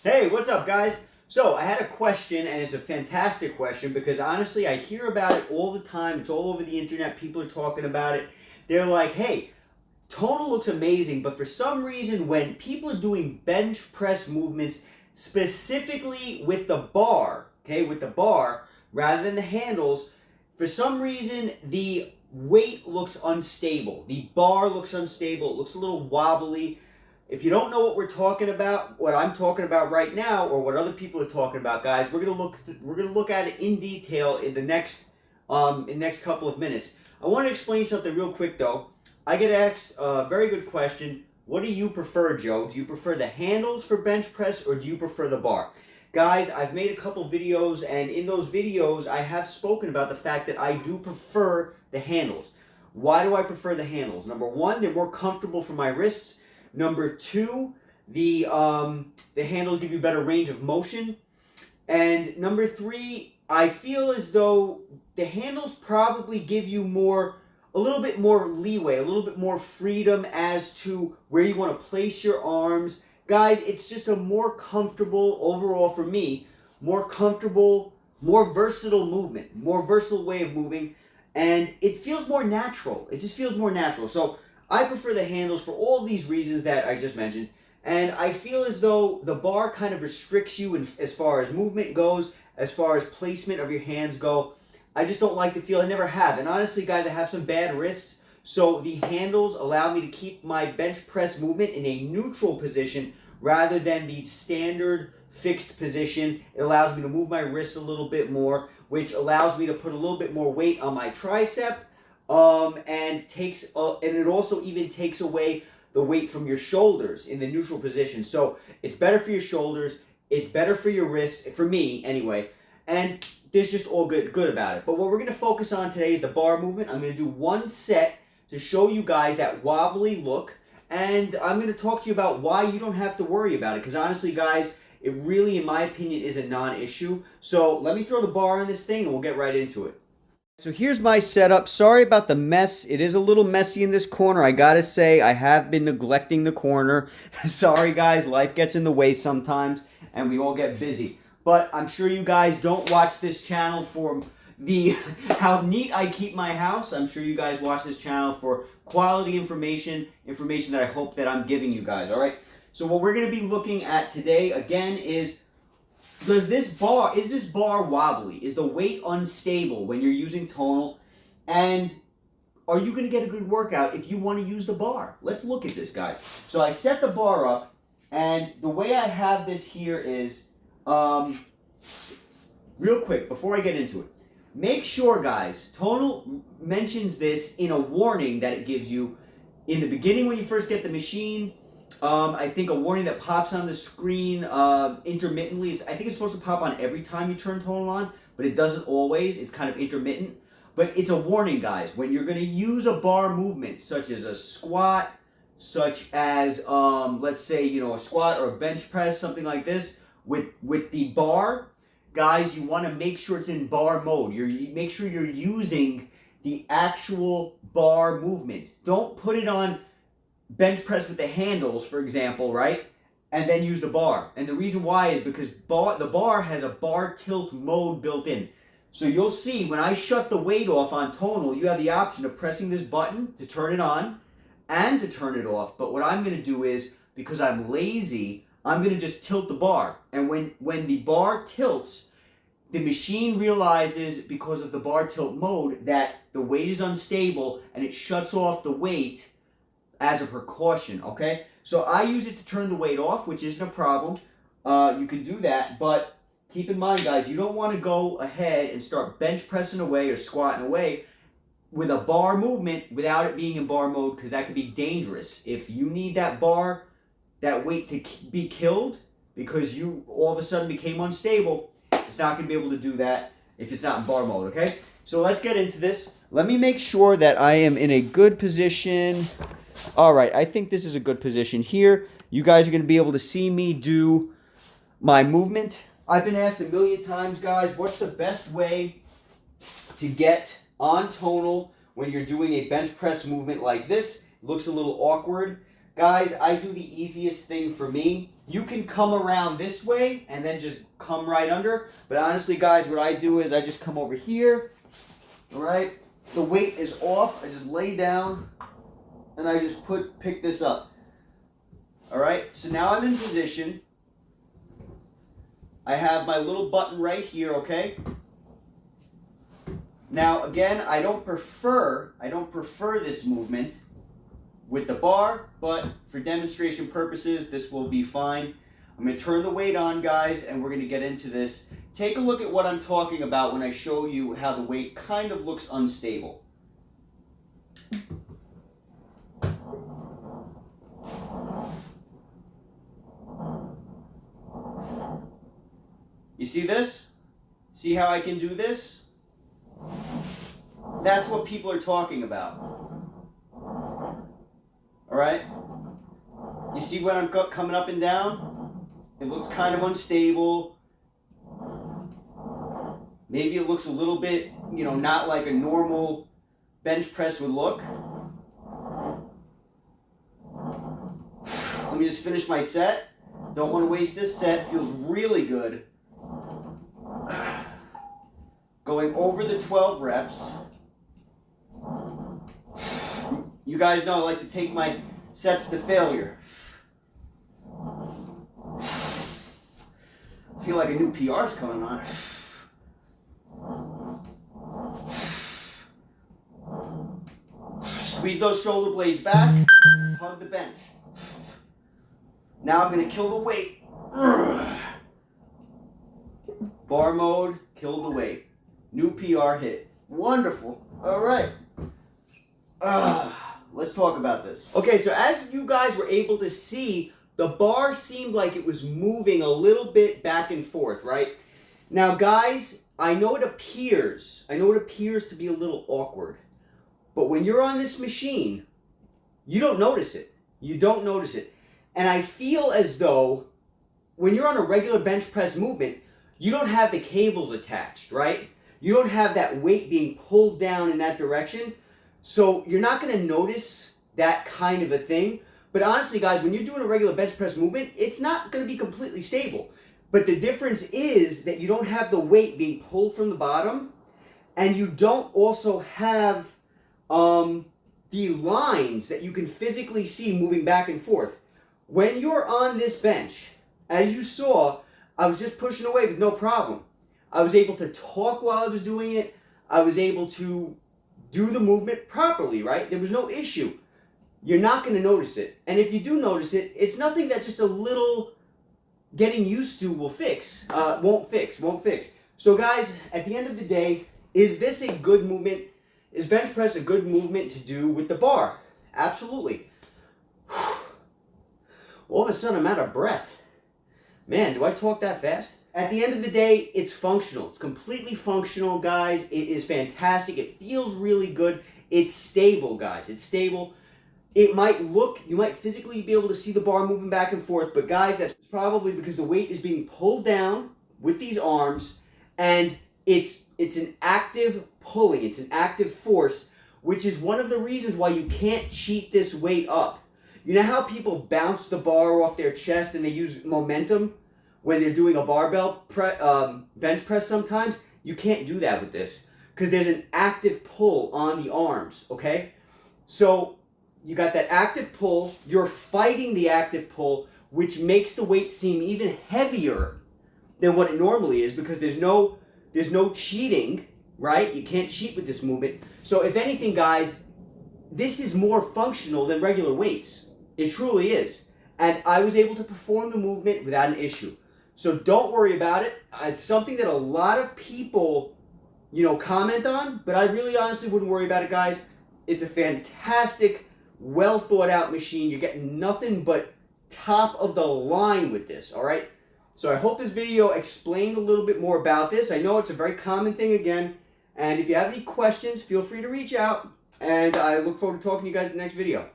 Hey, what's up, guys? So, I had a question, and it's a fantastic question because honestly, I hear about it all the time. It's all over the internet. People are talking about it. They're like, hey, Tonal looks amazing, but for some reason, when people are doing bench press movements, specifically with the bar, okay, with the bar rather than the handles, for some reason, the weight looks unstable. The bar looks unstable. It looks a little wobbly. If you don't know what we're talking about, what I'm talking about right now, or what other people are talking about, guys, we're gonna look at it in detail in the next couple of minutes. I want to explain something real quick though. I get asked a very good question. What do you prefer, Joe? Do you prefer the handles for bench press or do you prefer the bar? Guys, I've made a couple videos, and in those videos, I have spoken about the fact that I do prefer the handles. Why do I prefer the handles? Number one, they're more comfortable for my wrists. Number two, the handles give you better range of motion. And number three, I feel as though the handles probably give you a little bit more leeway, a little bit more freedom as to where you want to place your arms. Guys, it's just a more comfortable, overall for me, more comfortable, more versatile movement, more versatile way of moving. And it feels more natural. It just feels more natural. So I prefer the handles for all these reasons that I just mentioned, and I feel as though the bar kind of restricts you as far as movement goes, as far as placement of your hands go. I just don't like the feel. I never have. And honestly, guys, I have some bad wrists, so the handles allow me to keep my bench press movement in a neutral position rather than the standard fixed position. It allows me to move my wrists a little bit more, which allows me to put a little bit more weight on my tricep. And it also even takes away the weight from your shoulders in the neutral position. So it's better for your shoulders. It's better for your wrists, for me anyway. And there's just all good about it. But what we're going to focus on today is the bar movement. I'm going to do one set to show you guys that wobbly look. And I'm going to talk to you about why you don't have to worry about it. Because honestly, guys, it really, in my opinion, is a non-issue. So let me throw the bar on this thing and we'll get right into it. So here's my setup. Sorry about the mess. It is a little messy in this corner. I gotta say, I have been neglecting the corner. Sorry guys, life gets in the way sometimes and we all get busy. But I'm sure you guys don't watch this channel for how neat I keep my house. I'm sure you guys watch this channel for quality information that I hope that I'm giving you guys, all right? So what we're gonna be looking at today, again, is is this bar wobbly? Is the weight unstable when you're using Tonal? And are you going to get a good workout if you want to use the bar? Let's look at this, guys. So I set the bar up, and the way I have this here is, real quick, before I get into it, make sure, guys, Tonal mentions this in a warning that it gives you in the beginning when you first get the machine. I think a warning that pops on the screen intermittently I think it's supposed to pop on every time you turn Tonal on, but it doesn't always. It's kind of intermittent. But it's a warning, guys. When you're going to use a bar movement, such as a squat, such as, let's say, a squat or a bench press, something like this, with the bar, guys, you want to make sure it's in bar mode. Make sure you're using the actual bar movement. Don't put it on bench press with the handles, for example, right? And then use the bar. And the reason why is because the bar has a bar tilt mode built in. So you'll see when I shut the weight off on Tonal, you have the option of pressing this button to turn it on and to turn it off. But what I'm going to do is, because I'm lazy, I'm going to just tilt the bar. And when the bar tilts, the machine realizes, because of the bar tilt mode, that the weight is unstable and it shuts off the weight as a precaution, okay? So I use it to turn the weight off, which isn't a problem. You can do that, but keep in mind, guys, you don't want to go ahead and start bench pressing away or squatting away with a bar movement without it being in bar mode, because that could be dangerous. If you need that weight to be killed because you all of a sudden became unstable, it's not going to be able to do that if it's not in bar mode, okay? So let's get into this. Let me make sure that I am in a good position. All right, I think this is a good position here. You guys are going to be able to see me do my movement. I've been asked a million times, guys, what's the best way to get on Tonal when you're doing a bench press movement like this? It looks a little awkward. guys, I do the easiest thing for me. You can come around this way and then just come right under. But honestly, guys, what I do is I just come over here. All right? The weight is off. I just lay down and I just pick this up. All right? So now I'm in position. I have my little button right here, okay? Now, again, I don't prefer this movement with the bar, but for demonstration purposes, this will be fine. I'm going to turn the weight on, guys, and we're going to get into this. Take a look at what I'm talking about when I show you how the weight kind of looks unstable. You see this? See how I can do this? That's what people are talking about. All right? You see when I'm coming up and down? It looks kind of unstable. Maybe it looks a little bit, not like a normal bench press would look. Let me just finish my set. Don't want to waste this set. Feels really good. Going over the 12 reps. You guys know I like to take my sets to failure. I feel like a new PR's coming on. Squeeze those shoulder blades back. Hug the bench. Now I'm going to kill the weight. Bar mode, kill the weight. New PR hit. Wonderful. All right. Let's talk about this. Okay, so as you guys were able to see, the bar seemed like it was moving a little bit back and forth, right? Now, guys, I know it appears to be a little awkward, but when you're on this machine, you don't notice it. You don't notice it. And I feel as though when you're on a regular bench press movement, you don't have the cables attached, right? You don't have that weight being pulled down in that direction. So you're not going to notice that kind of a thing. But honestly, guys, when you're doing a regular bench press movement, it's not going to be completely stable. But the difference is that you don't have the weight being pulled from the bottom, and you don't also have the lines that you can physically see moving back and forth. When you're on this bench, as you saw, I was just pushing away with no problem. I was able to talk while I was doing it. I was able to do the movement properly, right? There was no issue. You're not going to notice it. And if you do notice it, it's nothing that just a little getting used to will fix. Won't fix. So guys, at the end of the day, is this a good movement? Is bench press a good movement to do with the bar? Absolutely. All of a sudden, I'm out of breath. Man, do I talk that fast? At the end of the day, it's functional. It's completely functional, guys. It is fantastic. It feels really good. It's stable, guys. It's stable. It might look, you might physically be able to see the bar moving back and forth, but guys, that's probably because the weight is being pulled down with these arms, and it's an active pulling. It's an active force, which is one of the reasons why you can't cheat this weight up. You know how people bounce the bar off their chest and they use momentum when they're doing a barbell bench press sometimes? You can't do that with this because there's an active pull on the arms, okay? So you got that active pull, you're fighting the active pull, which makes the weight seem even heavier than what it normally is because there's no cheating, right? You can't cheat with this movement. So if anything, guys, this is more functional than regular weights. It truly is. And I was able to perform the movement without an issue. So don't worry about it. It's something that a lot of people, comment on, but I really honestly wouldn't worry about it, guys. It's a fantastic, well thought out machine. You're getting nothing but top of the line with this, all right? So I hope this video explained a little bit more about this. I know it's a very common thing again. And if you have any questions, feel free to reach out. And I look forward to talking to you guys in the next video.